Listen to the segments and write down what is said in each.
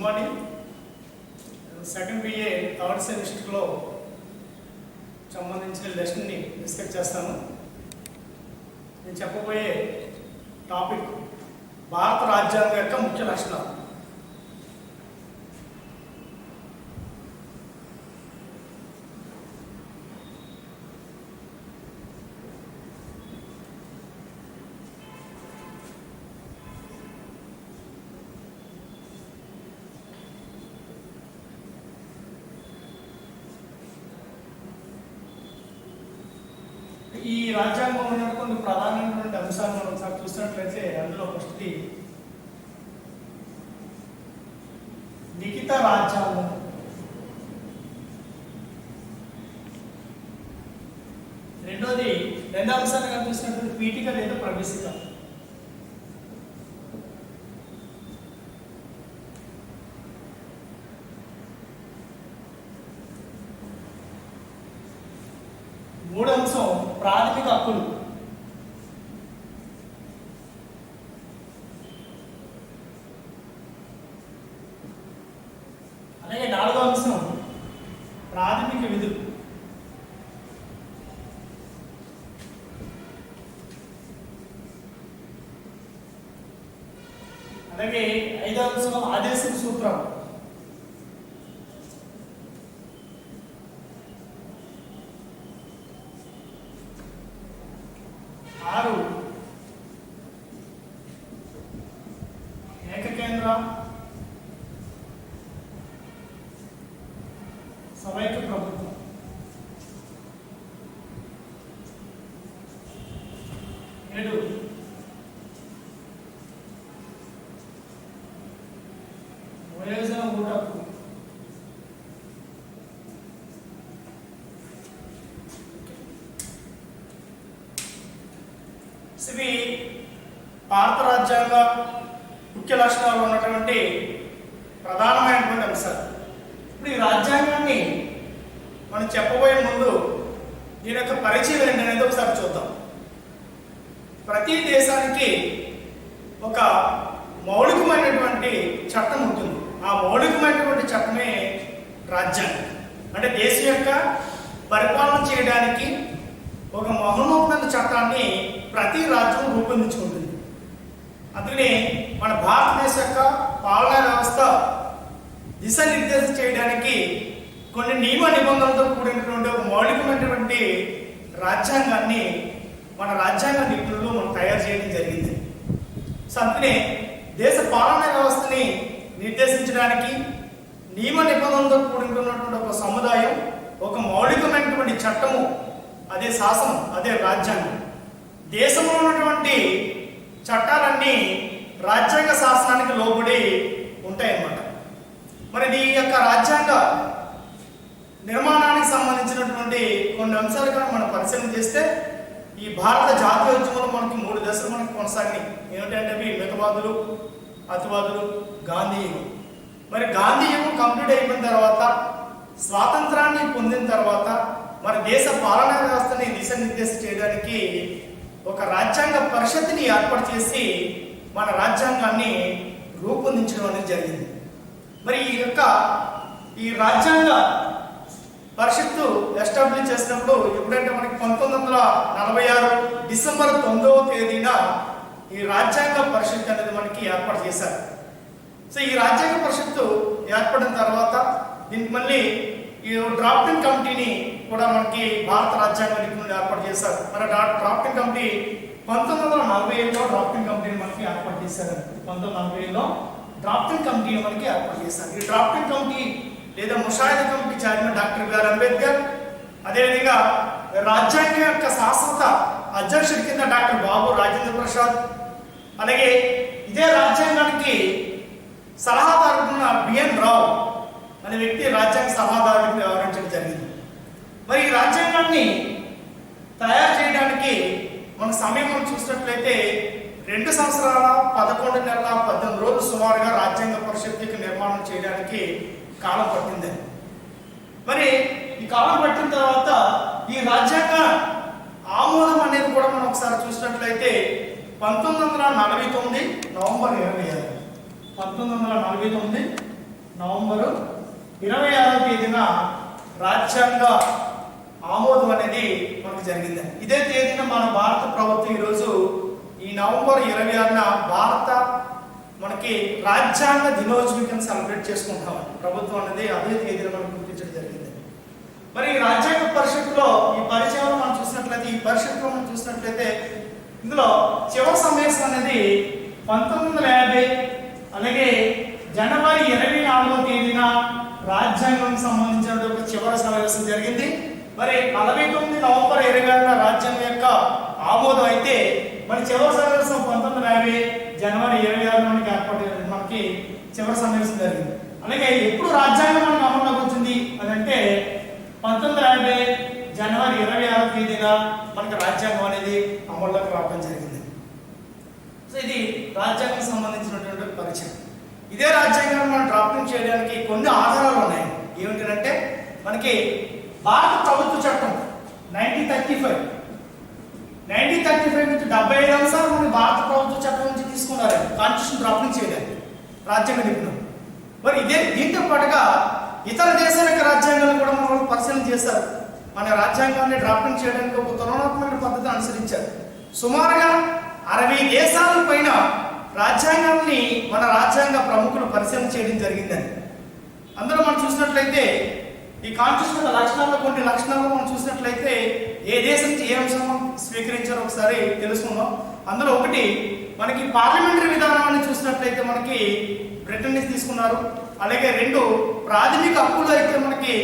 Good morning. Second BA third సెమిస్టర్లో సంబంధించిన లెసన్ని discuss చేస్తాను. నేను చెప్పబోయే టాపిక్ భారత రాజ్యాంగం యొక్క ముఖ్య లక్షణాలు. ఈ రాజ్యాంగంలో కొన్ని ప్రధానమైనటువంటి అంశాలను మనం ఒకసారి చూసినట్లయితే అందులో ఫస్ట్ది లిఖిత రాజ్యాంగం. రెండో అంశాన్ని కనిపిస్తున్నటువంటి పీఠిక లేదా ప్రవేశిక. మూడో అంశం ప్రాథమిక హక్కులు. అలాగే నాలుగో అంశం ప్రాథమిక విధులు. అలాగే ఐదో అంశం ఆదేశిక సూత్రం. ఆరు ఏకకేంద్ర సమైక్య ప్రభుత్వం. ఏడు వయోజన ఓటు హక్కు. ఇవి భారత రాజ్యాంగ ముఖ్య లక్షణాలు ఉన్నటువంటి ప్రధానమైనటువంటి అంశాలు. ఇప్పుడు ఈ రాజ్యాంగాన్ని మనం చెప్పబోయే ముందు దీని యొక్క పరిచయం ఏంటనేది ఒకసారి చూద్దాం. ప్రతి దేశానికి ఒక మౌలికమైనటువంటి చట్టం ఉంటుంది. ఆ మౌలికమైనటువంటి చట్టమే రాజ్యాంగం. అంటే దేశం యొక్క పరిపాలన చేయడానికి ఒక మహోన్నతమైన చట్టాన్ని ప్రతి రాజ్యం రూపొందించుకుంటుంది. అందుకని మన భారతదేశం యొక్క పాలనా వ్యవస్థ దిశానిర్దేశం చేయడానికి కొన్ని నియమ నిబంధనలతో కూడినటువంటి ఒక మౌలికమైనటువంటి రాజ్యాంగాన్ని మన రాజ్యాంగ నిపుణులు మనం తయారు చేయడం జరిగింది. సో అందుకనే దేశ పాలనా వ్యవస్థని నిర్దేశించడానికి నియమ నిబంధనలతో కూడినటువంటి ఒక సముదాయం, ఒక మౌలికమైనటువంటి చట్టము, అదే శాసనం, అదే రాజ్యాంగం. దేశంలో ఉన్నటువంటి చట్టాలన్నీ రాజ్యాంగ శాసనానికి లోబడి ఉంటాయన్నమాట. మరి ఈ యొక్క రాజ్యాంగ నిర్మాణానికి సంబంధించినటువంటి కొన్ని అంశాలు కానీ మనం పరిశీలన చేస్తే ఈ భారత జాతీయ ఉద్యమంలో మనకి 3 దశలు మనకు కొనసాగినాయి. ఏమిటంటే అవి మితవాదులు, అతివాదులు, గాంధీ యుగం. మరి గాంధీ యుగం కంప్లీట్ అయిపోయిన తర్వాత, స్వాతంత్రాన్ని పొందిన తర్వాత మన దేశ పాలనా వ్యవస్థని దిశానిర్దేశం చేయడానికి ఒక రాజ్యాంగ పరిషత్ని ఏర్పాటు చేసి మన రాజ్యాంగాన్ని రూపొందించడం అనేది జరిగింది. మరి ఈ రాజ్యాంగ పరిషత్తు ఎస్టాబ్లిష్ చేసినప్పుడు ఎప్పుడంటే మనకి 1946 డిసెంబర్ 9వ తేదీన ఈ రాజ్యాంగ పరిషత్ అనేది మనకి ఏర్పాటు చేశారు. సో ఈ రాజ్యాంగ పరిషత్తు ఏర్పడిన తర్వాత దీనికి మళ్ళీ ఈ డ్రాఫ్టింగ్ కమిటీని కూడా మనకి భారత రాజ్యాంగ నిపుణులు ఏర్పాటు చేశారు. మన డ్రాఫ్టింగ్ కమిటీ 1947లో డ్రాఫ్టింగ్ కమిటీని మనకి ఏర్పాటు చేశారు. 1947లో డ్రాఫ్టింగ్ కమిటీని మనకి ఏర్పాటు చేశారు. ఈ డ్రాఫ్టింగ్ కమిటీ లేదా ముషాయిదా committee chairman doctor BR Ambedkar, అదేవిధంగా రాజ్యాంగం యొక్క శాశ్వత అధ్యక్షుడి కింద డాక్టర్ బాబు రాజేంద్ర ప్రసాద్, అలాగే ఇదే రాజ్యాంగానికి సలహాదారుడున్న బిఎన్ రావు అనే వ్యక్తి రాజ్యాంగ సలహాదారుడికి వ్యవహరించడం జరిగింది. మరి ఈ రాజ్యాంగాన్ని తయారు చేయడానికి మన సమయం మనం చూసినట్లయితే 2 సంవత్సరాల 11 నెలల 18 రోజులు సుమారుగా రాజ్యాంగ పరిషత్ యొక్క నిర్మాణం చేయడానికి కాలం పట్టింది. మరి ఈ కాలం పట్టిన తర్వాత ఈ రాజ్యాంగ ఆమోదం అనేది కూడా మనం ఒకసారి చూసినట్లయితే 1949 నవంబర్ 26, 1949 నవంబరు 26వ తేదీన రాజ్యాంగ ఆమోదం అనేది మనకు జరిగింది. ఇదే తేదీన మన భారత ప్రభుత్వం ఈరోజు ఈ నవంబర్ 26న భారత మనకి రాజ్యాంగ దినోత్సవం సెలబ్రేట్ చేసుకుంటాం. ప్రభుత్వం అనేది అదే తేదీన మనకు గుర్తించడం జరిగింది. మరి రాజ్యాంగ పరిషత్తులో ఈ పరిచయంలో మనం చూసినట్లయితే ఇందులో చివరి సమావేశం అనేది 1950 అలాగే జనవరి 24వ తేదీన రాజ్యాంగం సంబంధించిన చివరి సమావేశం జరిగింది. మరి 49 నవంబర్ 26న రాజ్యాంగం యొక్క ఆమోదం అయితే మరి చివరి సమావేశం 1950 జనవరి 26 మనకి చివరి సమావేశం జరిగింది. అలాగే ఎప్పుడు రాజ్యాంగం మనకు అమల్లోకి వచ్చింది అని అంటే 1950 జనవరి 26వ తేదీన మనకి రాజ్యాంగం అనేది అమల్లోకి రావడం జరిగింది. సో ఇది రాజ్యాంగం సంబంధించినటువంటి పరిచయం. ఇదే రాజ్యాంగాన్ని మనం డ్రాఫ్టింగ్ చేయడానికి కొన్ని ఆధారాలు ఉన్నాయి. ఏమిటంటే మనకి భారత ప్రభుత్వ చట్టం 1935 నుంచి 75 అంశాలు మన భారత ప్రభుత్వ చట్టం నుంచి తీసుకున్నారు కాన్స్టిట్యూషన్ డ్రాఫ్టింగ్ చేయడానికి రాజ్యాంగ నిపుణులు. మరి దీంతో పాటుగా ఇతర దేశాల యొక్క రాజ్యాంగాలను కూడా మనం పరిశీలన చేశారు. మన రాజ్యాంగాన్ని డ్రాఫ్టింగ్ చేయడానికి ఒక తులనాత్మక పద్ధతిని అనుసరించారు. సుమారుగా 60 దేశాల పైన రాజ్యాంగాన్ని మన రాజ్యాంగ ప్రముఖులు పరిశీలన చేయడం జరిగిందని. అందులో మనం చూసినట్లయితే ఈ కాన్స్టిట్యూషన్ లక్షణాల్లో కొన్ని లక్షణాలు మనం చూసినట్లయితే ఏ దేశం నుంచి ఏ అంశం స్వీకరించారో ఒకసారి తెలుసుకుందాం. అందులో ఒకటి మనకి పార్లమెంటరీ విధానాన్ని చూసినట్లయితే మనకి బ్రిటన్ నుంచి తీసుకున్నారు. అలాగే 2 ప్రాథమిక హక్కులు అయితే మనకి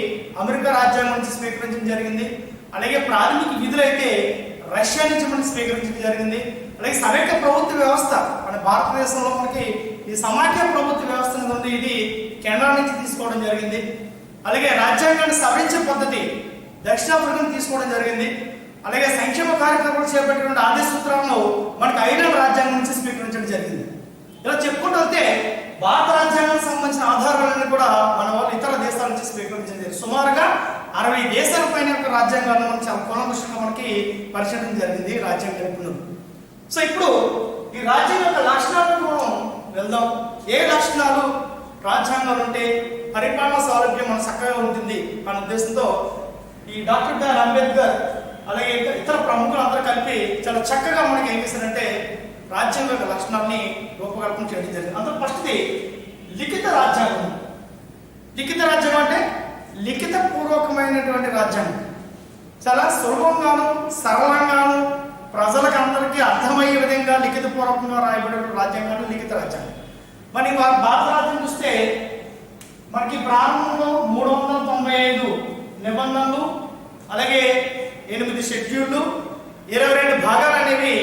అమెరికా రాజ్యాంగం నుంచి స్వీకరించడం జరిగింది. అలాగే ప్రాథమిక విధులు అయితే రష్యా నుంచి మనకి స్వీకరించడం జరిగింది. అలాగే సమైక్య ప్రభుత్వ వ్యవస్థ మన భారతదేశంలో మనకి ఈ సమాఖ్య ప్రభుత్వ వ్యవస్థ ఉంది, ఇది కెనడా నుంచి తీసుకోవడం జరిగింది. అలాగే రాజ్యాంగాన్ని సవరించే పద్ధతి దక్షిణాఫ్రికా నుంచి తీసుకోవడం జరిగింది. అలాగే సంక్షేమ కార్యక్రమాలు చేపట్టిన ఆదేశ సూత్రాలను మనకి ఐర్లాండ్ రాజ్యాంగం నుంచి స్వీకరించడం జరిగింది. ఇలా చెప్పుకుంటూ వస్తే భారత రాజ్యాంగానికి సంబంధించిన ఆధారాలన్నీ కూడా మన వాళ్ళు ఇతర దేశాల నుంచి స్వీకరించింది. సుమారుగా 60 దేశాల పైన యొక్క రాజ్యాంగాలను మనం చాలా కూలంకషంగా మనకి పరిశీలన జరిగింది రాజ్యాంగ నిపుణులు. సో ఇప్పుడు ఈ రాజ్యాంగ యొక్క లక్షణాలను మనం వెళ్దాం. ఏ లక్షణాలు రాజ్యాంగాలు ఉంటే పరిపాలన సౌలభ్యం మన చక్కగా ఉంటుంది అనే ఉద్దేశంతో ఈ డాక్టర్ బిఆర్ అంబేద్కర్ అలాగే ఇతర ప్రముఖులు అందరూ కలిపి చాలా చక్కగా మనకి ఏం చేశారంటే రాజ్యాంగ యొక్క లక్షణాన్ని రూపకల్పన చేయడం జరిగింది. అందులో ఫస్ట్ది లిఖిత రాజ్యాంగం. లిఖిత రాజ్యాంగం అంటే లిఖిత పూర్వకమైనటువంటి రాజ్యాంగం. చాలా సులభంగాను సరళంగాను ప్రజలకు అందరికీ అర్థమయ్యే విధంగా లిఖిత పూర్వకంగా రాయబడిన రాజ్యాంగాన్ని లిఖిత రాజ్యాంగం. మరి భారత రాజ్యం చూస్తే మనకి ప్రారంభంలో 395 నిబంధనలు అలాగే 8 షెడ్యూళ్ళు 22 భాగాలు అనేవి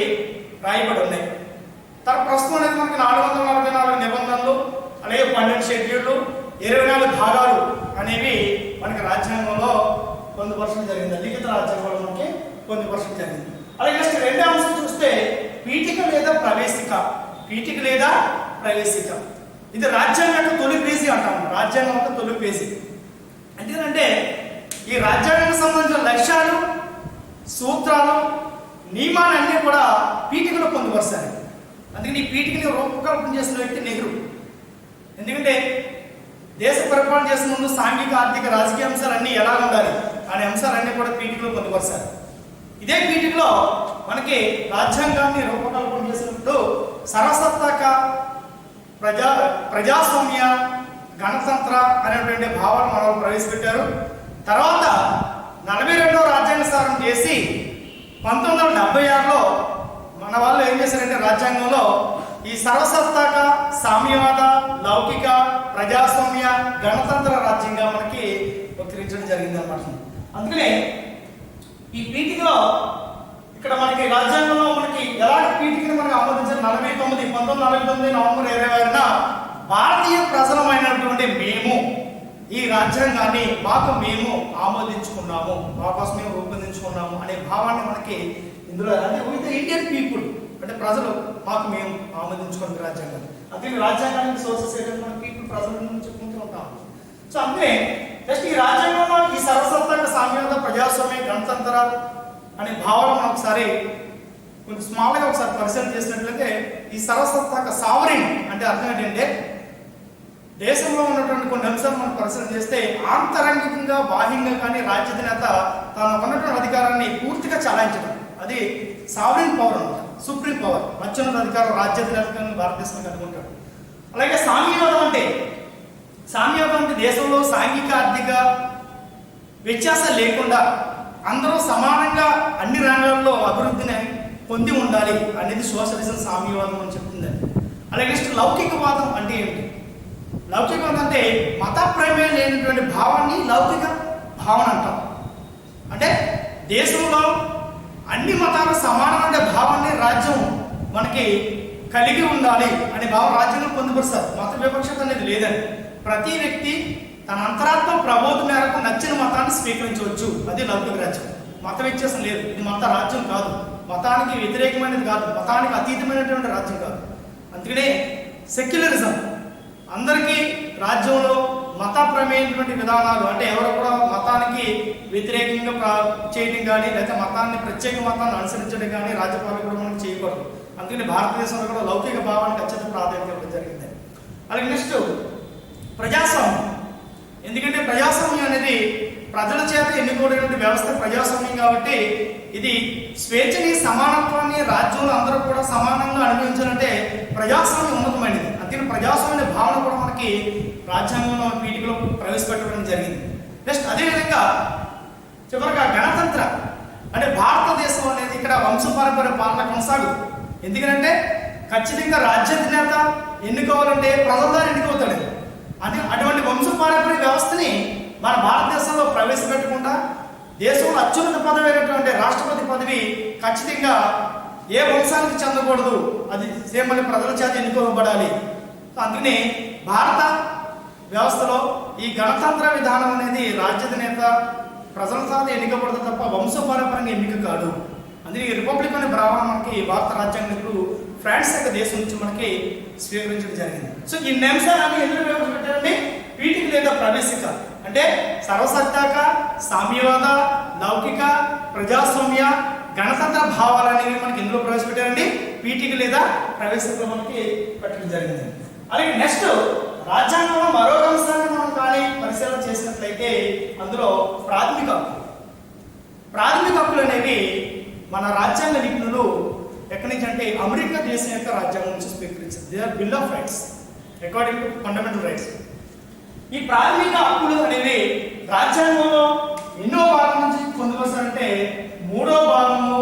రాయబడి ఉన్నాయి. తర్వాత ప్రస్తుతం అనేది మనకి 444 నిబంధనలు అలాగే 12 షెడ్యూళ్ళు 24 భాగాలు అనేవి మనకి రాజ్యాంగంలో పొందుపరచడం జరిగింది. లిఖిత రాజ్యాంగంలో మనకి పొందుపరచడం జరిగింది. అలాగే నెక్స్ట్ 2వ అంశం చూస్తే పీఠిక లేదా ప్రవేశిక. ఇది రాజ్యాంగం యొక్క తొలి పేజీ అంటాము. రాజ్యాంగం యొక్క తొలి పేజీ అంటే ఈ రాజ్యాంగానికి సంబంధించిన లక్ష్యాలు సూత్రాలు నియమాలు అన్నీ కూడా పీఠికలో పొందుపరుస్తారు. అందుకని ఈ పీఠికని రూపకల్పన చేసిన వ్యక్తి నెహ్రూ. ఎందుకంటే దేశ పరిపాలన చేసిన ముందు సాంఘిక ఆర్థిక రాజకీయ అంశాలన్నీ ఎలా ఉండాలి అనే అంశాలన్నీ కూడా పీఠికలో పొందుపరుస్తారు. ఇదే పీఠికలో మనకి రాజ్యాంగాన్ని రూపకల్పన చేసినప్పుడు సర్వసత్తాక ప్రజాస్వామ్య గణతంత్ర అనేటువంటి భావాలు మనం ప్రవేశపెట్టారు. తర్వాత 42వ రాజ్యాంగ సవరణ చేసి 1976లో మన వాళ్ళు ఏం చేశారంటే రాజ్యాంగంలో ఈ సర్వసత్తాక సామ్యవాద లౌకిక ప్రజాస్వామ్య గణతంత్ర రాజ్యంగా మనకి వక్రించడం జరిగింది అన్నమాట. అందుకనే ఈ పీఠికలో ఇక్కడ మనకి రాజ్యాంగంలో మనకి ఎలాంటి పీఠికను మనకి ఆమోదించారు 1949 నవంబర్ 26న భారతీయ ప్రజలమైనటువంటి మేము ఈ రాజ్యాంగాన్ని మేము ఆమోదించుకున్నాము, మా కోసం మేము రూపొందించుకున్నాము అనే భావాన్ని మనకి ఇందులో అంటే ఇండియన్ పీపుల్ అంటే ప్రజలు మేము ఆమోదించుకున్న రాజ్యాంగాన్ని. అందుకే రాజ్యాంగానికి సోర్సెస్ ఏంటంటే మన పీపుల్ ప్రజల నుంచి చెప్పుకుంటూ ఉంటాం. సో అందుకే నెక్స్ట్ ఈ రాజ్యాంగంలో ఈ సర్వసత్తాక సామ్యవాద ప్రజాస్వామ్య గణతంత్ర అనే భావాలు మనం ఒకసారి కొంచెం స్మాల్గా ఒకసారి పరిశీలన చేసినట్లయితే ఈ సర్వసత్తాక సావరిన్ అంటే అర్థం ఏంటంటే దేశంలో ఉన్నటువంటి కొన్ని అంశాలు మనం పరిశీలన చేస్తే ఆంతరంగికంగా బాహ్యంగా కానీ రాజ్యాధినేత తనకు ఉన్నటువంటి అధికారాన్ని పూర్తిగా చలాయించడం, అది సావరిన్ పవర్ అన్నమాట, సుప్రీం పవర్, అత్యున్నత అధికారం రాజ్యాధినేత భారతదేశంలో కనుగొంటాడు. అలాగే సామ్యవాదం అంటే దేశంలో సాంఘిక ఆర్థిక వ్యత్యాసం లేకుండా అందరూ సమానంగా అన్ని రంగాల్లో అభివృద్ధిని పొంది ఉండాలి అనేది సోషలిజం సామ్యవాదం అని చెప్తుందండి. అలాగే నెక్స్ట్ లౌకికవాదం అంటే ఏమిటి? లౌకికవాదం అంటే మత ప్రమేయం లేనటువంటి భావాన్ని లౌకిక భావన అంటాం. అంటే దేశంలో అన్ని మతాలు సమానమైన భావాన్ని రాజ్యం మనకి కలిగి ఉండాలి అనే భావం రాజ్యంలో పొందుపరుస్తారు. మత వివక్షత అనేది లేదండి. ప్రతి వ్యక్తి తన అంతరాత్మ ప్రబోధం మేరకు నచ్చిన మతాన్ని స్వీకరించవచ్చు, అది లౌకిక రాజ్యం. మత వ్యత్యాసం లేదు. ఇది మత రాజ్యం కాదు, మతానికి వ్యతిరేకమైనది కాదు, మతానికి అతీతమైనటువంటి రాజ్యం కాదు. అందుకనే సెక్యులరిజం, అందరికీ రాజ్యంలో మత ప్రమేయటువంటి విధానాలు, అంటే ఎవరు కూడా మతానికి వ్యతిరేకంగా చేయడం కానీ లేకపోతే మతాన్ని ప్రత్యేక మతాన్ని అనుసరించడం కానీ రాజ్యపాలకులు కూడా మనం చేయకూడదు. అందుకని భారతదేశంలో కూడా లౌకిక భావానికి అత్యంత ప్రాధాన్యత ఇవ్వడం జరిగింది. అలాగే నెక్స్ట్ ప్రజాస్వామ్యం. ఎందుకంటే ప్రజాస్వామ్యం అనేది ప్రజల చేత ఎన్నుకోవడానికి వ్యవస్థ ప్రజాస్వామ్యం కాబట్టి ఇది స్వేచ్ఛని సమానత్వాన్ని రాజ్యంలో అందరూ కూడా సమానంగా అనుభవించాలంటే ప్రజాస్వామ్యం ఉన్నతమైనది. అందుకని ప్రజాస్వామ్య భావన కూడా మనకి రాజ్యాంగంలో పీఠికలో ప్రవేశపెట్టడం జరిగింది. నెక్స్ట్ అదేవిధంగా చివరిగా గణతంత్ర, అంటే భారతదేశం అనేది ఇక్కడ వంశపారంపర్య పాలన కొనసాగు. ఎందుకంటే ఖచ్చితంగా రాజ్యాధినేత ఎన్నుకోవాలంటే ప్రజల ద్వారా ఎన్నుకోతాడు. అది అటువంటి వంశపారంపర్య వ్యవస్థని మన భారతదేశంలో ప్రవేశపెట్టకుండా దేశంలో అత్యున్నత పదవి అయినటువంటి రాష్ట్రపతి పదవి ఖచ్చితంగా ఏ వంశానికి చెందకూడదు, అది సేమల్ని ప్రజల చేత ఎన్నుకోబడాలి. అందుకని భారత వ్యవస్థలో ఈ గణతంత్ర విధానం అనేది రాజ్యాధినేత ప్రజల చేత ఎన్నికబడదు తప్ప వంశపారంపర్యంగా ఎన్నిక కాదు. అందుకే రిపబ్లిక్ అనే భావన మనకి భారత రాజ్యాంగంలో ఫ్రాన్స్ యొక్క దేశం నుంచి మనకి స్వీకరించడం జరిగింది. సో ఈ అంశాలన్నీ ఎందుకు ప్రవేశపెట్టారంటే పీఠిక లేదా ప్రవేశిక, అంటే సర్వసత్తాక, సామ్యవాద, లౌకిక, ప్రజాస్వామ్య, గణతంత్ర భావాలనేవి మనకి ఎందులో ప్రవేశపెట్టారండి? పీఠిక లేదా ప్రవేశికలో మనకి పెట్టడం జరిగింది. అలాగే నెక్స్ట్ రాజ్యాంగంలో మరో అంశాన్ని మనం కానీ పరిశీలన చేసినట్లయితే అందులో ప్రాథమిక హక్కులు అనేవి మన రాజ్యాంగ నిపుణులు ఎక్కడి నుంచి అంటే అమెరికా దేశం యొక్క రాజ్యాంగం నుంచి స్వీకరించారు. They are bill of rights according to fundamental rights. ఈ ప్రాథమిక హక్కులు అనేవి రాజ్యాంగంలో ఎన్నో భాగం నుంచి పొందుపరుస్తారంటే 3వ భాగము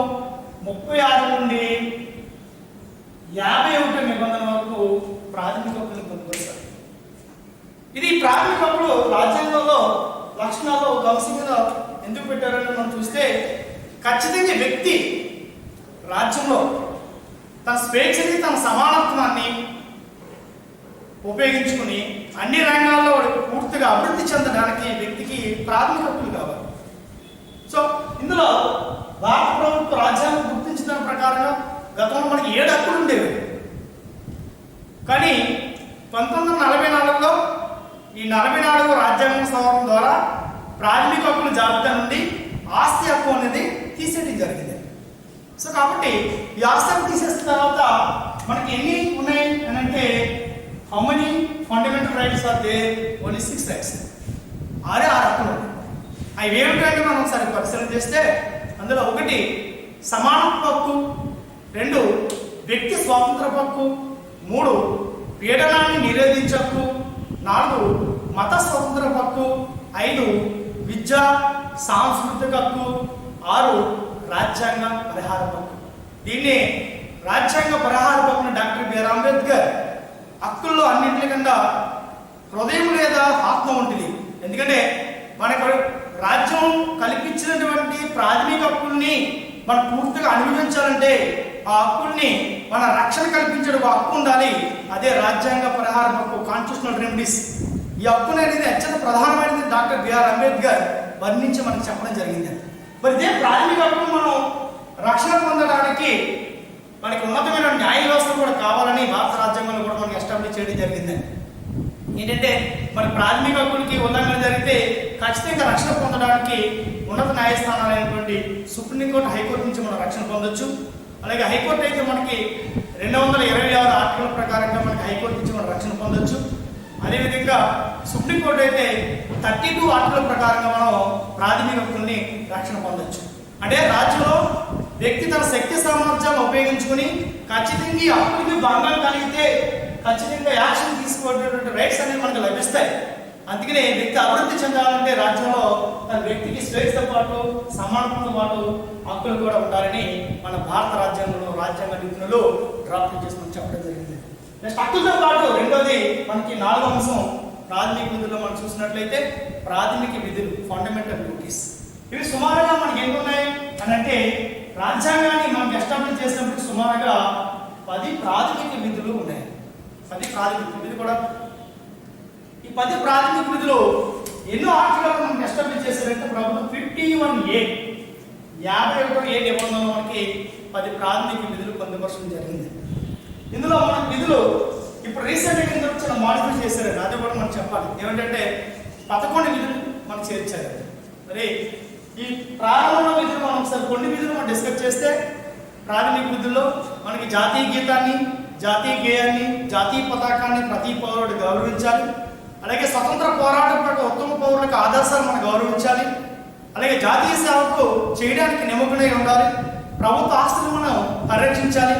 36 నుండి 51 నిబంధన వరకు ప్రాథమిక హక్కులు పొందుపరుస్తారు. ఇది ప్రాథమిక హక్కులు రాజ్యాంగంలో లక్షణాల్లో ఒక అంశం మీద ఎందుకు పెట్టారని మనం చూస్తే ఖచ్చితంగా వ్యక్తి రాజ్యంలో తన స్వేచ్ఛని, తన సమానత్వాన్ని ఉపయోగించుకుని అన్ని రంగాల్లో పూర్తిగా అభివృద్ధి చెందడానికి వ్యక్తికి ప్రాథమిక హక్కులు కావాలి. సో ఇందులో భారత ప్రభుత్వ రాజ్యాంగం గుర్తించిన దాని ప్రకారంగా గతంలో మనకి 7 హక్కులు ఉండేవి. కానీ 1944లో ఈ 44వ రాజ్యాంగ సవరణ ద్వారా ప్రాథమిక హక్కుల జాబితా నుండి ఆస్తి హక్కు అనేది తీసేయడం జరిగింది. సో కాబట్టి ఈ ఆస్తి హక్కు తీసేసిన తర్వాత మనకి ఎన్ని ఉన్నాయి అని అంటే how many fundamental rights are there? Only 6 rights. 6 హక్కులు ఉన్నాయి. అవి ఏమిటంటే మనం ఒకసారి పరిశీలన చేస్తే అందులో 1 సమానత్వ హక్కు, 2 వ్యక్తి స్వాతంత్ర హక్కు, 3 పీడనాన్ని నిరోధించే హక్కు, 4 మత స్వతంత్ర హక్కు, 5 విద్యా సాంస్కృతిక హక్కు, 6 రాజ్యాంగ పరిహార హక్కు. దీన్ని రాజ్యాంగ పరిహార హక్కును డాక్టర్ బిఆర్ అంబేద్కర్ హక్కుల్లో అన్నింటికన్నా హృదయం లేదా ఆత్మ ఉంటుంది. ఎందుకంటే మనకు రాజ్యం కల్పించినటువంటి ప్రాథమిక హక్కుల్ని మనం పూర్తిగా అనుభవించాలంటే ఆ హక్కుల్ని మన రక్షణ కల్పించడం హక్కు ఉండాలి. అదే రాజ్యాంగ పరిహార హక్కు, కాన్స్టిట్యూషనల్ రెమెడీస్. ఈ హక్కు అనేది అత్యంత ప్రధానమైనది డాక్టర్ బిఆర్ అంబేద్కర్ వర్ణించి మనకు చెప్పడం జరిగింది. మరి ఇదే ప్రాథమిక హక్కు మనం రక్షణ పొందడానికి మనకి ఉన్నతమైన న్యాయ వ్యవస్థ కూడా కావాలని భారత రాజ్యాంగంలో కూడా మనకి ఎస్టాబ్లిష్ చేయడం జరిగిందండి. ఏంటంటే మన ప్రాథమిక హక్కులకి ఉల్లంఘన జరిగితే ఖచ్చితంగా రక్షణ పొందడానికి ఉన్నత న్యాయస్థానాలైనటువంటి సుప్రీంకోర్టు, హైకోర్టు నుంచి మనం రక్షణ పొందొచ్చు. అలాగే హైకోర్టు అయితే మనకి 226 ఆర్టికల్ ప్రకారంగా మనకి హైకోర్టు నుంచి మనం రక్షణ పొందొచ్చు. అదేవిధంగా సుప్రీంకోర్టు అయితే 32 ఆర్టికల్ ప్రకారంగా మనం ప్రాథమిక హక్కుల్ని రక్షణ పొందొచ్చు. అంటే రాజ్యంలో వ్యక్తి తన శక్తి సామర్థ్యాలను ఉపయోగించుకుని ఖచ్చితంగా ఈ హక్కులకి భంగం కలిగితే ఖచ్చితంగా యాక్షన్ తీసుకోవడానికి రైట్స్ అనేవి మనకు లభిస్తాయి. అందుకనే వ్యక్తి అభివృద్ధి చెందాలంటే రాజ్యంలో తన వ్యక్తికి స్వేచ్ఛతో పాటు సమానతతో పాటు హక్కులు కూడా ఉండాలని మన భారత రాజ్యాంగంలో రాజ్యాంగ నిపుణులు డ్రాఫ్ట్ చేసుకుని చెప్పడం జరిగింది. నెక్స్ట్ హక్కులతో పాటు రెండోది మనకి 4వ అంశం ప్రాథమిక విధుల్లో మనం చూసినట్లయితే ప్రాథమిక విధులు, ఫండమెంటల్ డ్యూటీస్. ఇవి సుమారుగా మనకి ఎన్ని ఉన్నాయి అని అంటే రాజ్యాంగాన్ని మనం ఎస్టాబ్లిష్ చేసినప్పుడు సుమారుగా 10 ప్రాథమిక విధులు ఉన్నాయి. 10 ప్రాథమిక విధులు కూడా ఈ 10 ప్రాథమిక విధులు ఎన్నో ఆర్టికల్ మనం ఎస్టాబ్లిష్ చేశారంటే ప్రభుత్వం 51A 51A నిబంధనలు మనకి 10 ప్రాథమిక విధులు పొందుపరచడం జరిగింది. ఇందులో మన విధులు ఇప్పుడు రీసెంట్గా ఇందులో చిన్న మాడిఫై చేశారండి, అది కూడా మనం చెప్పాలి. ఏమిటంటే 11 విధులు మనం చేర్చారు. మరి ఈ ప్రారంభంలో విధులు మనం ఒకసారి కొన్ని విధులు మనం డిస్కస్ చేస్తే ప్రాథమిక విధుల్లో మనకి జాతీయ గీతాన్ని, జాతీయ గేయాన్ని, జాతీయ పతాకాన్ని ప్రతి పౌరుడు గౌరవించాలి. అలాగే స్వతంత్ర పోరాటం పట్ల ఉత్తమ పౌరులకు ఆదర్శాలు మనం గౌరవించాలి. అలాగే జాతీయ సేవకు చేయడానికి నిమగ్నమై ఉండాలి. ప్రభుత్వ ఆస్తులను మనం పరిరక్షించాలి.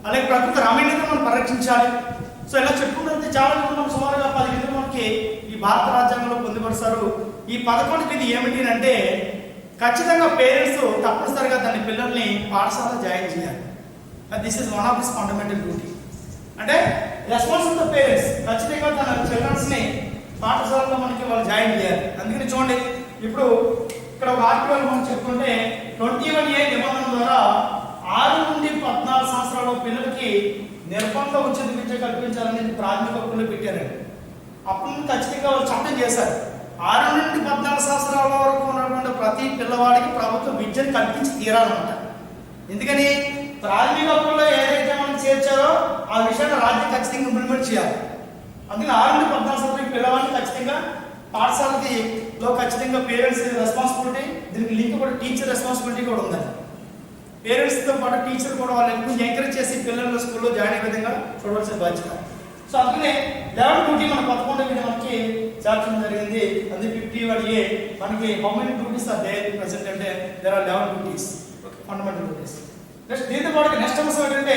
అలాగే ప్రభుత్వ రమణీయతను మనం పరిరక్షించాలి. సో ఇలా చెప్పుకుంటే చాలా మనం సుమారుగా 10 విధులు మనకి ఈ భారత రాజ్యాంగంలో పొందుపరుస్తారు. ఈ 11 విధి ఏమిటి అంటే ఖచ్చితంగా పేరెంట్స్ తప్పనిసరిగా తన పిల్లల్ని పాఠశాల జాయిన్ చేయాలి. This is one of this fundamental duty. అంటే రెస్పాన్సిబుల్ ఆఫ్ పేరెంట్స్ ఖచ్చితంగా తన చిల్డ్రన్స్ని పాఠశాలలో మనకి వాళ్ళు జాయిన్ చేయాలి. అందుకని చూడండి, ఇప్పుడు ఇక్కడ ఒక ఆర్టికల్ మనం చెప్పుకుంటే 21A నిబంధన ద్వారా 6 నుండి 14 సంవత్సరాల పిల్లలకి నిర్బంధ ఉచిత విద్య కల్పించాలని ప్రాథమిక హక్కులు పెట్టారండి. అప్పుడు ఖచ్చితంగా వాళ్ళు చట్టం చేశారు. 6 నుండి 14 సంవత్సరాల వరకు ఉన్నటువంటి ప్రతి పిల్లవాడికి ప్రభుత్వం విద్యను కల్పించి తీరాలన్నమాట. ఎందుకని ప్రాథమిక హక్కుల్లో ఏదైతే మనం చేర్చారో ఆ విషయాన్ని రాజ్యం ఖచ్చితంగా ఇంప్లిమెంట్ చేయాలి. అందుకని 6 నుండి 14 సంవత్సరాల పిల్లవాడిని ఖచ్చితంగా పాఠశాలలో ఖచ్చితంగా పేరెంట్స్ రెస్పాన్సిబిలిటీ, దీనికి లింక్ కూడా టీచర్ రెస్పాన్సిబిలిటీ కూడా ఉందండి. పేరెంట్స్తో పాటు టీచర్ కూడా వాళ్ళని కొంచెం ఎంకరేజ్ చేసి పిల్లలు స్కూల్లో జాయిన్ అయ్యే విధంగా చూడవలసిన బాధ్యత. సో అందుకనే 11 డ్యూటీ మన 11 మీద మనకి చేర్చడం జరిగింది. అది 51A మనకి how many duties are there present అంటే there are 11 duties, fundamental duties. Next దీంతో పాటు నెక్స్ట్ అంశం ఏంటంటే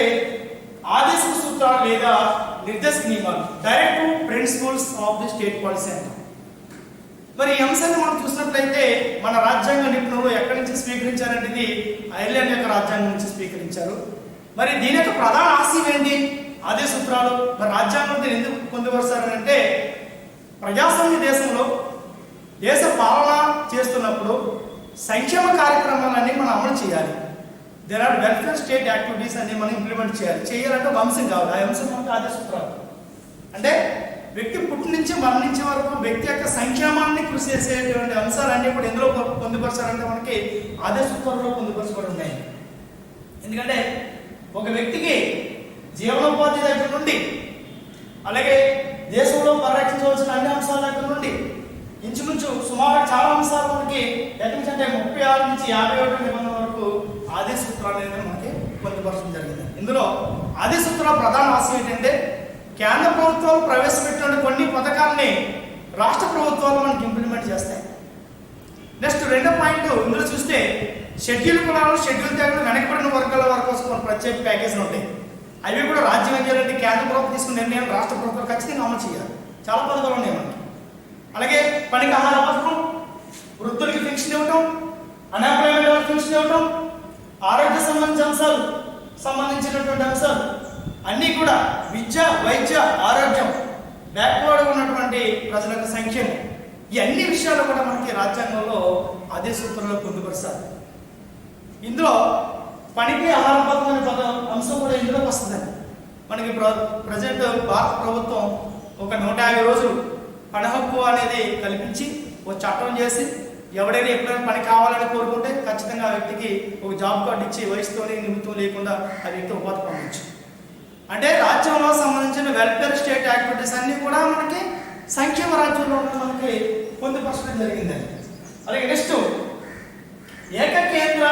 ఆదేశక సూత్రాలు లేదా నిర్దేశక నియమాలు, directive principles of the state policy అంటాం. మరి ఈ అంశాన్ని మనం చూసినట్లయితే మన రాజ్యాంగ నిపుణులు ఎక్కడి నుంచి స్వీకరించారంటే ఇది ఐర్లాండ్ యొక్క రాజ్యాంగం నుంచి స్వీకరించారు. మరి దీని యొక్క ప్రధాన ఆశయం ఏంటి? ఆదేశ సూత్రాలు. మరి రాజ్యాంగం ఎందుకు పొందుపరుస్తారంటే ప్రజాస్వామ్య దేశంలో దేశ పాలన చేస్తున్నప్పుడు సంక్షేమ కార్యక్రమాలన్నీ మనం అమలు చేయాలి. There are welfare state activities అన్ని మనం ఇంప్లిమెంట్ చేయాలంటే ఒక అంశం కావాలి. ఆ అంశం మనకు ఆదేశ సూత్రాలు. అంటే వ్యక్తి పుట్టి నుంచి మరణించే వరకు వ్యక్తి యొక్క సంక్షేమాన్ని కృషి చేసేటువంటి అంశాలన్నీ కూడా ఎందులో పొందుపరచాలంటే మనకి ఆదేశ సూత్రాల్లో పొందుపరచబడి ఉన్నాయి. ఎందుకంటే ఒక వ్యక్తికి జీవనోపాధి దగ్గర నుండి అలాగే దేశంలో పరిరక్షించవలసిన అన్ని అంశాల దగ్గర నుండి ఇంచుమించు సుమారు చాలా అంశాలు మనకి ఎక్కడి నుంచి అంటే 36 నుంచి 51 నిబంధనల వరకు ఆదేశ సూత్రాలు అనేది మనకి పొందుపరచడం జరిగింది. ఇందులో ఆదేశ సూత్రాల ప్రధాన ఆశయం ఏంటంటే కేంద్ర ప్రభుత్వాలు ప్రవేశపెట్టిన కొన్ని పథకాలని రాష్ట్ర ప్రభుత్వాలు మనకి ఇంప్లిమెంట్ చేస్తాయి. నెక్స్ట్ రెండో పాయింట్ ఇందులో చూస్తే షెడ్యూల్ కులాలు, షెడ్యూల్ తెగలు, వెనకబడిన వర్గాల వారి కోసం కొన్ని ప్రత్యేక ప్యాకేజీలు ఉంటాయి. అవి కూడా రాజ్యం ఏం చేయాలంటే కేంద్ర ప్రభుత్వం తీసుకున్న నిర్ణయాలు రాష్ట్ర ప్రభుత్వాలు ఖచ్చితంగా అమలు చేయాలి. చాలా పథకాలు ఉన్నాయి మనకి. అలాగే పనికి ఆహార పథకం, వృద్ధులకి పెన్షన్ ఇవ్వటం, అన్ఎంప్లాయ్మెంట్ వాళ్ళకి పెన్షన్ ఇవ్వటం, ఆరోగ్య సంబంధించినటువంటి అంశాలు అన్నీ కూడా విద్య, వైద్య, ఆరోగ్యం, బ్యాక్వర్డ్ ఉన్నటువంటి ప్రజల యొక్క సంక్షేమం, ఈ అన్ని విషయాలు కూడా మనకి రాజ్యాంగంలో ఆదేశ సూత్రంలో పొందుపరుస్తారు. ఇందులో పనికి ఆహార పథకం అనే అంశం కూడా ఇందులోకి వస్తుందండి. మనకి ప్రజెంట్ భారత ప్రభుత్వం ఒక 150 రోజులు పని హక్కు అనేది కల్పించి ఒక చట్టం చేసి ఎవడైనా ఎప్పుడైనా పని కావాలని కోరుకుంటే ఖచ్చితంగా ఆ వ్యక్తికి ఒక జాబ్ కార్డు ఇచ్చి వయసుతోనే నిమిత్తం లేకుండా ఆ వ్యక్తి ఉపాధి పొందవచ్చు. అంటే రాజ్యంలో సంబంధించిన వెల్ఫేర్ స్టేట్ యాక్టివిటీస్ అన్నీ కూడా మనకి సంక్షేమ రాజ్యంలో మనకి పొందుపరచడం జరిగిందండి. అలాగే నెక్స్ట్ ఏకకేంద్ర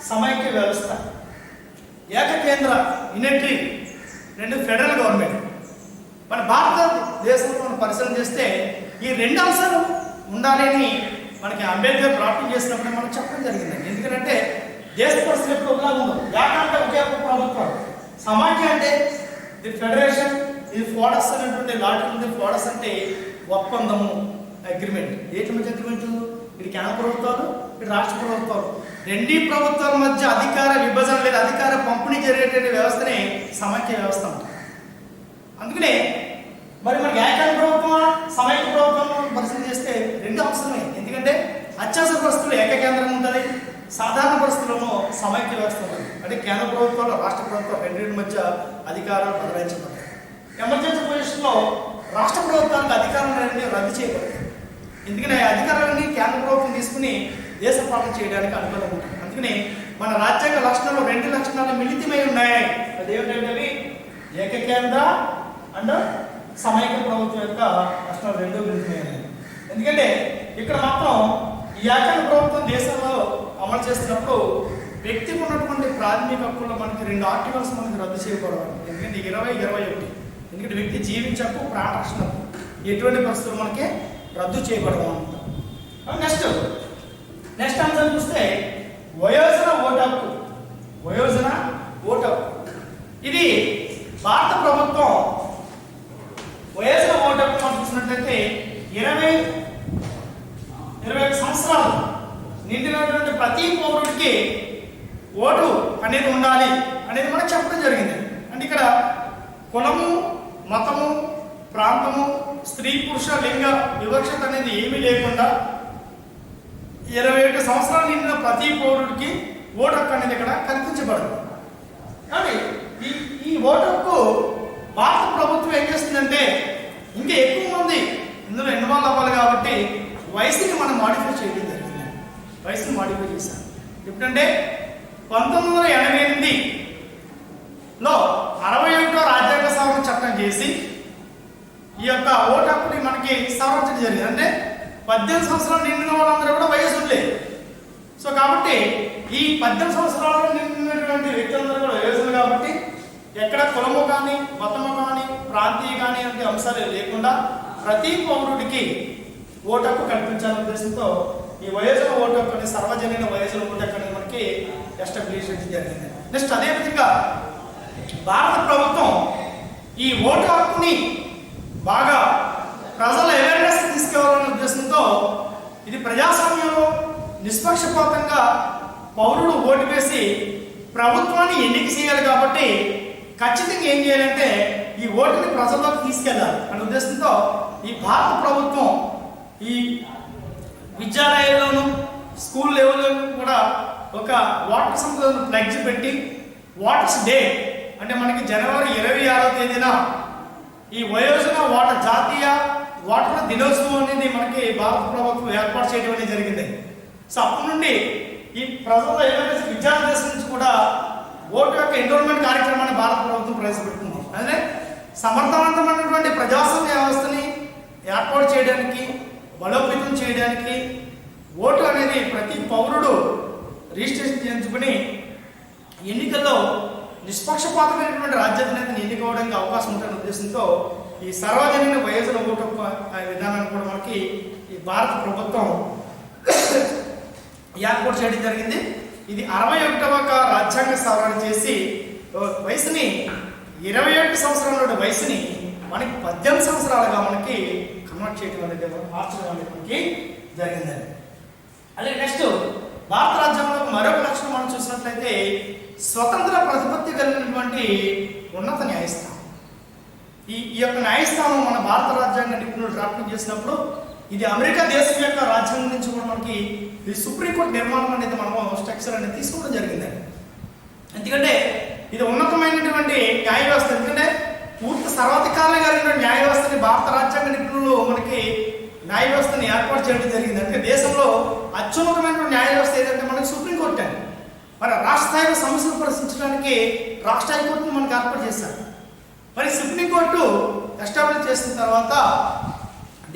సమైక్య వ్యవస్థ, ఏకకేంద్ర యూనిటరీ, రెండు ఫెడరల్ గవర్నమెంట్. మన భారతదేశంలో పరిశీలన చేస్తే ఈ రెండు అంశాలు ఉండాలని మనకి అంబేద్కర్ ప్రార్థన చేసినప్పుడు మనం చెప్పడం జరిగిందండి. ఎందుకంటే దేశ పరిస్థితి ఎప్పుడు ఒకలా ఉండదు. ఏకాంత ఒకే ఒక ప్రభుత్వం. సమాఖ్య అంటే ఇది ఫెడరేషన్, ఇది ఫోడస్ అనేటువంటి లాటిన్ ఉంది. ఫోడస్ అంటే ఒప్పందము, అగ్రిమెంట్. ఏంటి మధ్య అగ్రిమెంట్? ఇది కేంద్ర ప్రభుత్వాలు, ఇది రాష్ట్ర ప్రభుత్వాలు. రెండీ ప్రభుత్వాల మధ్య అధికార విభజన లేదా అధికార పంపిణీ జరిగేటువంటి వ్యవస్థనే సమైక్య వ్యవస్థ అంటారు. అందుకనే మరి మనకి ఏకాంత ప్రభుత్వం, సమైక్య ప్రభుత్వం పరిస్థితి చేస్తే రెండు అవసరమే. ఎందుకంటే అత్యవసర పరిస్థితులు ఏకకేంద్రంగా ఉంటుంది, సాధారణ పరిస్థితుల్లో సమైక్య వ్యవస్థ ఉంటుంది. అంటే కేంద్ర ప్రభుత్వాలు, రాష్ట్ర ప్రభుత్వాలు రెండింటి మధ్య అధికారాలు బదలాయించబడతాయి. ఎమర్జెన్సీ పొజిషన్లో రాష్ట్ర ప్రభుత్వానికి అధికారాలన్నీ రద్దు చేయబడతాయి. ఎందుకని ఆ అధికారాలన్నీ కేంద్ర ప్రభుత్వం తీసుకుని దేశ పాలన చేయడానికి అనుకూలంగా ఉంటుంది. అందుకని మన రాజ్యాంగ లక్షణాలు రెండు లక్షణాలు మిళితమై ఉన్నాయి. అదేమిటంటే అవి ఏకకేంద్ర అండ్ సమైక్య ప్రభుత్వం యొక్క లక్షణాలు రెండు మిళితమై ఉన్నాయి. ఎందుకంటే ఇక్కడ మాత్రం ఈ ఏకైక ప్రభుత్వం దేశంలో అమలు చేస్తున్నప్పుడు వ్యక్తికి ఉన్నటువంటి ప్రాథమిక హక్కుల్లో మనకి రెండు ఆర్టికల్స్ మనకి రద్దు చేయకూడదు. ఎందుకంటే 20, 21. ఎందుకంటే వ్యక్తి జీవించకు, ప్రాణరక్షణ ఎటువంటి పరిస్థితులు మనకి రద్దు చేయకూడదు అంటాం. నెక్స్ట్ అంశం చూస్తే వయోజన ఓటు హక్కు. వయోజన ఓటు హక్కు ఇది భారత ప్రభుత్వం వయోజన ఓటు హక్కు మనం చూసినట్లయితే 21 సంవత్సరాలు నిండినటువంటి ప్రతి పౌరుడికి ఓటు అనేది ఉండాలి అనేది మనం చెప్పడం జరిగింది. అంటే ఇక్కడ కులము, మతము, ప్రాంతము, స్త్రీ పురుష లింగ వివక్షత అనేది ఏమీ లేకుండా 21 సంవత్సరాలు నిండిన ప్రతి పౌరుడికి ఓటు హక్కు అనేది ఇక్కడ కల్పించబడదు. కానీ ఈ ఓటు హక్కు భారత ప్రభుత్వం ఏం చేస్తుందంటే ఇంకా ఎక్కువ మంది ఇందులో ఇన్వాల్వ్ అవ్వాలి కాబట్టి వయసుని మనం మాడిఫై చేయడం జరిగింది. వయసుని మాడిఫై చేశాం. ఎప్పుడంటే 1988లో 61వ రాజ్యాంగ సవరణ చట్టం చేసి ఈ యొక్క ఓటు హక్కుని మనకి సవరించడం జరిగింది. అంటే 18 సంవత్సరాలు నిండిన వాళ్ళందరూ కూడా వయసు లేదు. సో కాబట్టి ఈ 18 సంవత్సరాలు నిండినటువంటి వ్యక్తులందరూ కూడా వయసులు కాబట్టి ఎక్కడ కులము కానీ, మతము కానీ, ప్రాంతీయ కానీ అనే అంశాలు లేకుండా ప్రతి పౌరుడికి ఓటు హక్కు కల్పించాలనే ఉద్దేశంతో ఈ వయోజన ఓటు హక్కు అనేది సార్వజనీన వయోజన ఓటు హక్కు అనేది మనకి ఎస్టాబ్లిష్ చేయడం జరిగింది. నెక్స్ట్ అదేవిధంగా భారత ప్రభుత్వం ఈ ఓటు హక్కుని బాగా ప్రజల అవేర్నెస్ తీసుకెళ్లాలనే ఉద్దేశంతో ఇది ప్రజాస్వామ్యంలో నిష్పక్షపాతంగా పౌరుడు ఓటు వేసి ప్రభుత్వాన్ని ఎన్నిక చేయాలి కాబట్టి ఖచ్చితంగా ఏం చేయాలంటే ఈ ఓటుని ప్రజల్లోకి తీసుకెళ్ళాలి అనే ఉద్దేశంతో ఈ భారత ప్రభుత్వం ఈ విద్యాలయాల్లోనూ స్కూల్ లెవెల్లో కూడా ఒక ఓటర్ సంస్థను ప్లెడ్జ్ పెట్టి ఓటర్స్ డే అంటే మనకి జనవరి 26వ తేదీన ఈ వయోజన ఓటర్ జాతీయ ఓటర్ల దినోత్సవం అనేది మనకి భారత ప్రభుత్వం ఏర్పాటు చేయడం అనేది జరిగింది. సో అప్పటి నుండి ఈ ప్రజల్లో ఏదైనా విద్యార్థి దశ నుంచి కూడా ఓటు యొక్క ఎన్రోల్మెంట్ కార్యక్రమాన్ని భారత ప్రభుత్వం ప్రవేశపెడుతుంది. అదే సమర్థవంతమైనటువంటి ప్రజాస్వామ్య వ్యవస్థని ఏర్పాటు చేయడానికి, బలోపేతం చేయడానికి ఓటు అనేది ప్రతి పౌరుడు రిజిస్ట్రేషన్ చేయించుకుని ఎన్నికల్లో నిష్పక్షపాతమైనటువంటి రాజ్యాంగాన్ని ఎన్నుకోవడానికి అవకాశం ఉంటుందనే ఉద్దేశంతో ఈ సార్వజనీన వయోజన ఓటు విధానాన్ని కూడా మనకి ఈ భారత ప్రభుత్వం ఏర్పాటు చేయడం జరిగింది. ఇది 61వ రాజ్యాంగ సవరణ చేసి వయసుని 21 సంవత్సరాల వయసుని మనకి 18 సంవత్సరాలుగా మనకి కన్వర్ట్ చేయడం అనేది మార్చడం అనేది మనకి జరిగిందండి. అలాగే నెక్స్ట్ భారత రాజ్యాంగంలో మరొక లక్షణం మనం చూసినట్లయితే స్వతంత్ర ప్రతిపత్తి కలిగినటువంటి ఉన్నత న్యాయస్థానం. ఈ యొక్క న్యాయస్థానం మన భారత రాజ్యాంగ నిపుణులు డ్రాఫ్టింగ్ చేసినప్పుడు ఇది అమెరికా దేశం యొక్క రాజ్యాంగం నుంచి కూడా మనకి ఈ సుప్రీంకోర్టు నిర్మాణం అనేది మనము స్ట్రక్చర్ అనేది తీసుకోవడం జరిగిందండి. ఎందుకంటే ఇది ఉన్నతమైనటువంటి న్యాయ వ్యవస్థ. ఎందుకంటే పూర్తి సర్వాధికారులు కలిగిన న్యాయ వ్యవస్థని భారత రాజ్యాంగ నిపుణులు మనకి న్యాయ వ్యవస్థని ఏర్పాటు చేయడం జరిగింది. అంటే దేశంలో అత్యున్నతమైన న్యాయ వ్యవస్థ ఏదంటే మనకి సుప్రీంకోర్టు అండి. మరి రాష్ట్ర స్థాయిలో సమస్యలు పరిశీలించడానికి రాష్ట్ర హైకోర్టును మనకి ఏర్పాటు చేశారు. మరి సుప్రీంకోర్టు ఎస్టాబ్లిష్ చేసిన తర్వాత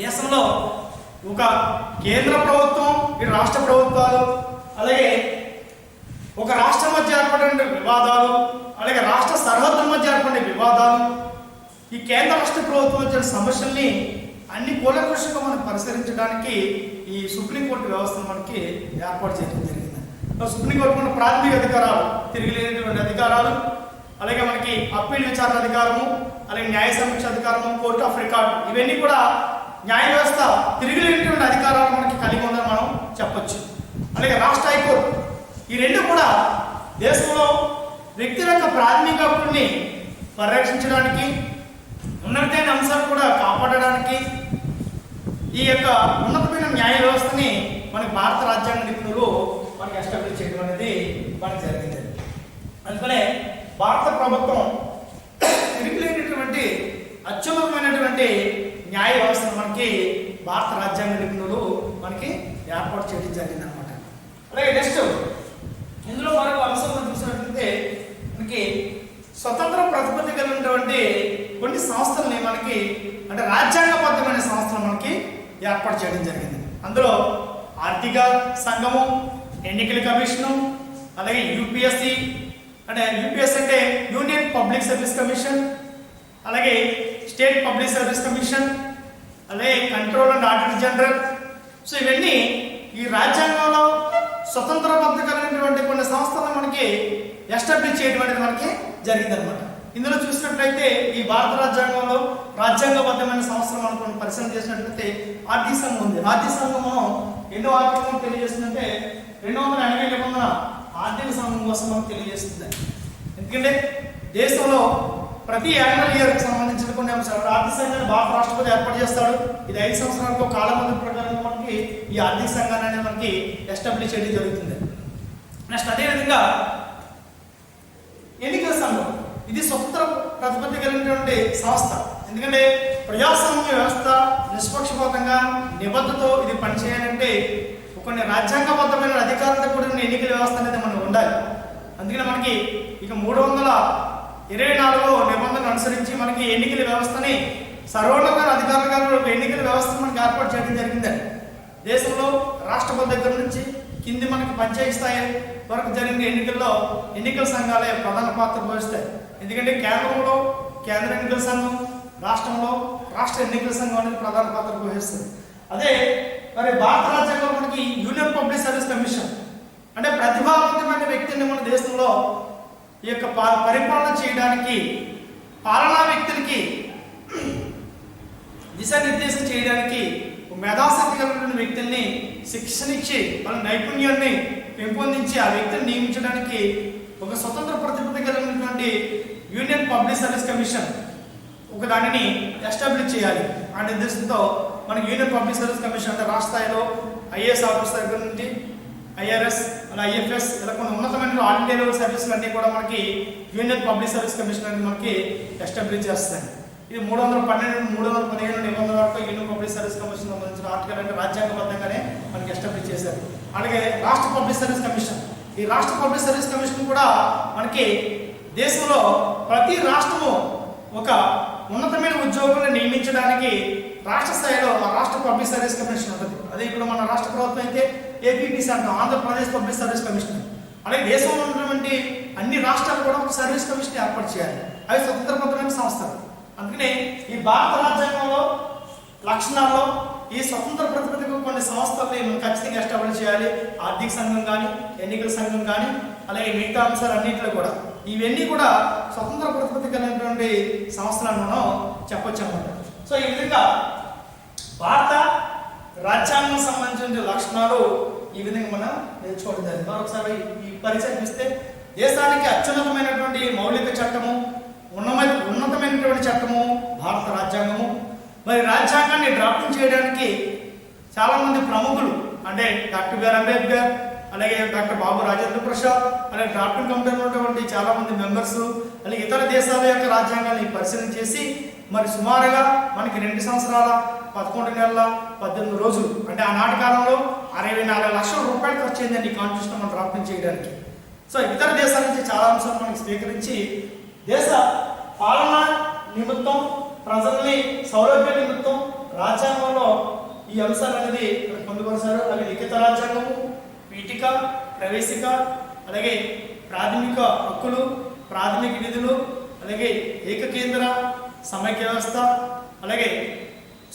దేశంలో ఒక కేంద్ర ప్రభుత్వం, ఇటు రాష్ట్ర ప్రభుత్వాలు, అలాగే ఒక రాష్ట్రం మధ్య ఏర్పడిన వివాదాలు, అలాగే రాష్ట్ర సరిహద్దుల మధ్య ఏర్పడిన వివాదాలు, ఈ కేంద్ర రాష్ట్ర ప్రభుత్వం వచ్చిన సమస్యల్ని అన్ని కూలంకషంగా మనం పరిశీలించడానికి ఈ సుప్రీంకోర్టు వ్యవస్థను మనకి ఏర్పాటు చేయడం జరిగింది. సుప్రీంకోర్టు మన ప్రాథమిక అధికారాలు, తిరిగిలేనటువంటి అధికారాలు, అలాగే మనకి అప్పీల్ విచారణ అధికారము, అలాగే న్యాయ సమీక్ష అధికారము, కోర్ట్ ఆఫ్ రికార్డ్, ఇవన్నీ కూడా న్యాయ వ్యవస్థ తిరిగిలేనటువంటి అధికారాలు మనకి కలిగి ఉందని మనం చెప్పొచ్చు. అలాగే రాష్ట్ర హైకోర్టు, ఈ రెండు కూడా దేశంలో వ్యక్తుల యొక్క ప్రాథమిక హక్కుల్ని పరిరక్షించడానికి, ఉన్నతమైన అంశాలు కూడా కాపాడడానికి ఈ యొక్క ఉన్నతమైన న్యాయ వ్యవస్థని మనకి భారత రాజ్యాంగ నిపుణులు మనకి ఎస్టాబ్లిష్ చేయడం అనేది మనకి జరిగింది. అందుకనే భారత ప్రభుత్వం తిరిగిలేనటువంటి అత్యున్నతమైనటువంటి న్యాయ వ్యవస్థను మనకి భారత రాజ్యాంగ నిపుణులు మనకి ఏర్పాటు చేయడం జరిగింది అనమాట. అలాగే నెక్స్ట్ ఇందులో మరొక అంశం మనం చూసినట్లయితే మనకి స్వతంత్ర ప్రతిపత్తి కలిగినటువంటి కొన్ని సంస్థలని మనకి అంటే రాజ్యాంగబద్ధమైన సంస్థలు మనకి ఏర్పాటు చేయడం జరిగింది. అందులో ఆర్థిక సంఘము, ఎన్నికల కమిషను, అలాగే యూపీఎస్సి అంటే యూపీఎస్సి అంటే యూనియన్ పబ్లిక్ సర్వీస్ కమిషన్, అలాగే స్టేట్ పబ్లిక్ సర్వీస్ కమిషన్, అలాగే control and auditor general. So ఇవన్నీ ఈ రాజ్యాంగంలో స్వతంత్ర బద్ధ కలిగినటువంటి కొన్ని సంస్థలను మనకి ఎస్టాబ్లిష్ చేయడం అనేది మనకి జరిగిందనమాట. ఇందులో చూసినట్లయితే ఈ భారత రాజ్యాంగంలో రాజ్యాంగబద్ధమైన సంస్థలు మనం పరిశీలన చేసినట్లయితే ఆర్థిక సంఘం ఉంది. ఆర్థిక సంఘం మనం ఎన్నో ఆర్థికం తెలియజేస్తుందంటే 280 నిబంధన ఆర్థిక సంఘం కోసం మనకు తెలియజేస్తుంది. ఎందుకంటే దేశంలో ప్రతి యాన్యువల్ ఇయర్కి సంబంధించిన కొన్ని అంశాలు ఆర్థిక సంఘాన్ని భారత రాష్ట్రపతి ఏర్పాటు చేస్తాడు. ఇది 5 సంవత్సరాలకు కాలపద్ధతి ప్రకారం మనకి ఈ ఆర్థిక సంఘాన్ని అనేది మనకి ఎస్టాబ్లిష్ చేయడం జరుగుతుంది. నెక్స్ట్ అదేవిధంగా ఎన్నికల సంఘం, ఇది స్వతంత్ర ప్రతిపత్తి కలిగినటువంటి సంస్థ. ఎందుకంటే ప్రజాస్వామ్య వ్యవస్థ నిష్పక్షపాతంగా నిబద్ధతో ఇది పనిచేయాలంటే కొన్ని రాజ్యాంగబద్ధమైన అధికారులతో కూడిన ఎన్నికల వ్యవస్థ అనేది మనకు ఉండాలి. అందుకని మనకి ఇక 324 నిబంధనలు అనుసరించి మనకి ఎన్నికల వ్యవస్థని సర్వోన్నత అధికారులు ఎన్నికల వ్యవస్థను మనకి ఏర్పాటు చేయడం జరిగిందండి. దేశంలో రాష్ట్రపతి దగ్గర నుంచి కింది మనకి పంచాయతీ స్థాయి వరకు జరిగిన ఎన్నికల్లో ఎన్నికల సంఘాలే ప్రధాన పాత్ర పోషిస్తాయి. ఎందుకంటే కేంద్రంలో కేంద్ర ఎన్నికల సంఘం, రాష్ట్రంలో రాష్ట్ర ఎన్నికల సంఘం అనేది ప్రధాన పాత్ర పోషిస్తుంది. అదే మరి భారత రాజ్యాంగంలో మనకి యూనియన్ పబ్లిక్ సర్వీస్ కమిషన్ అంటే ప్రతిభావంతమైన వ్యక్తిని మన దేశంలో ఈ యొక్క పరిపాలన చేయడానికి, పాలనా వ్యక్తులకి దిశానిర్దేశం చేయడానికి, మేధాశక్తి కలిగిన వ్యక్తుల్ని శిక్షణ ఇచ్చి వాళ్ళ నైపుణ్యాన్ని పెంపొందించి ఆ వ్యక్తిని నియమించడానికి ఒక స్వతంత్ర ప్రతిపత్తి కలిగినటువంటి యూనియన్ పబ్లిక్ సర్వీస్ కమిషన్ ఒక దానిని ఎస్టాబ్లిష్ చేయాలి. ఆ నిర్దేశంతో మనకి యూనియన్ పబ్లిక్ సర్వీస్ కమిషన్ అంటే రాష్ట్ర స్థాయిలో ఐఏఎస్ ఆఫీసర్ దగ్గర నుండి ఐఆర్ఎస్ అలా ఐఎఫ్ఎస్ ఇలా కొన్ని ఉన్నతమైన ఆల్ ఇండియా లెవెల్ సర్వీసులు అన్నీ కూడా మనకి యూనియన్ పబ్లిక్ సర్వీస్ కమిషన్ అనేది మనకి ఎస్టాబ్లిష్ చేస్తాయి. ఇది 312, 315 నిబంధనల వరకు యూనియన్ పబ్లిక్ సర్వీస్ కమిషన్ సంబంధించిన ఆర్టికల్ అంటే రాజ్యాంగబద్ధంగానే మనకి ఎస్టాబ్లిష్ చేశారు. అలాగే రాష్ట్ర పబ్లిక్ సర్వీస్ కమిషన్, ఈ రాష్ట్ర పబ్లిక్ సర్వీస్ కమిషన్ కూడా మనకి దేశంలో ప్రతి రాష్ట్రము ఒక ఉన్నతమైన ఉద్యోగులను నియమించడానికి రాష్ట్ర స్థాయిలో రాష్ట్ర పబ్లిక్ సర్వీస్ కమిషన్ ఉంటుంది. అదే ఇప్పుడు మన రాష్ట్ర ప్రభుత్వం అయితే ఏపీపీసీ అంటాం, ఆంధ్రప్రదేశ్ పబ్లిక్ సర్వీస్ కమిషన్. అలాగే దేశంలో ఉన్నటువంటి అన్ని రాష్ట్రాలు కూడా ఒక సర్వీస్ కమిషన్ ఏర్పాటు చేయాలి. అవి స్వతంత్రబద్ధమైన సంస్థలు. అందుకనే ఈ భారత రాజ్యాంగంలో లక్షణాల్లో ఈ స్వతంత్ర ప్రతిపత్తికి కొన్ని సంస్థల్ని మనం ఖచ్చితంగా ఎస్టాబ్లిష్ చేయాలి. ఆర్థిక సంఘం కానీ, ఎన్నికల సంఘం కానీ, అలాగే మిగతా అంశాలు అన్నింటిలో కూడా ఇవన్నీ కూడా స్వతంత్ర ప్రతిపత్తి కలిగినటువంటి సంస్థలను మనం చెప్పొచ్చు అన్నమాట. సో ఈ విధంగా భారత రాజ్యాంగం సంబంధించిన లక్షణాలు ఈ విధంగా మనం నేర్చుకోవడం జరిగింది. మరొకసారి ఈ పరిచయం ఇస్తే దేశానికి అత్యున్నతమైనటువంటి మౌలిక చట్టము, ఉన్నతమైనటువంటి చట్టము భారత రాజ్యాంగము. మరి రాజ్యాంగాన్ని డ్రాఫ్టింగ్ చేయడానికి చాలామంది ప్రముఖులు అంటే డాక్టర్ బిఆర్ అంబేద్కర్, అలాగే డాక్టర్ బాబు రాజేంద్ర ప్రసాద్, అలాగే డ్రాఫ్టింగ్ కమిటీలో ఉన్నటువంటి చాలామంది మెంబర్స్, అలాగే ఇతర దేశాల యొక్క రాజ్యాంగాన్ని పరిశీలన చేసి మరి సుమారుగా మనకి 2 సంవత్సరాల 11 నెలల 18 రోజులు అంటే ఆనాటి కాలంలో 64 లక్షల రూపాయలు ఖర్చు అయిందండి ఈ కాన్స్టిట్యూషన్ మనం డ్రాఫ్టింగ్ చేయడానికి. సో ఇతర దేశాల నుంచి చాలా అంశాలు మనకి స్వీకరించి దేశ పాలన నిమిత్తం, ప్రజల్ని సౌలభ్య నిమిత్తం రాజ్యాంగంలో ఈ అంశాలు అనేది పొందుపరిచారు. అలాగే లిఖిత రాజ్యాంగము, పీఠిక, ప్రవేశిక, అలాగే ప్రాథమిక హక్కులు, ప్రాథమిక విధులు, అలాగే ఏకకేంద్ర సమైక్య వ్యవస్థ, అలాగే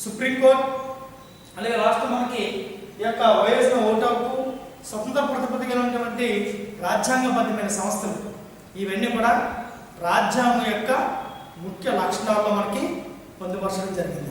సుప్రీంకోర్టు, అలాగే లాస్ట్ మనకి ఈ యొక్క వయసులో ఓటు హక్కు, స్వతంత్ర ప్రతిపదిగినటువంటి రాజ్యాంగబద్ధమైన సంస్థలు, ఇవన్నీ కూడా రాజ్యాంగం యొక్క ముఖ్య లక్షణాల్లో మనకి పొందుపరచడం జరిగింది.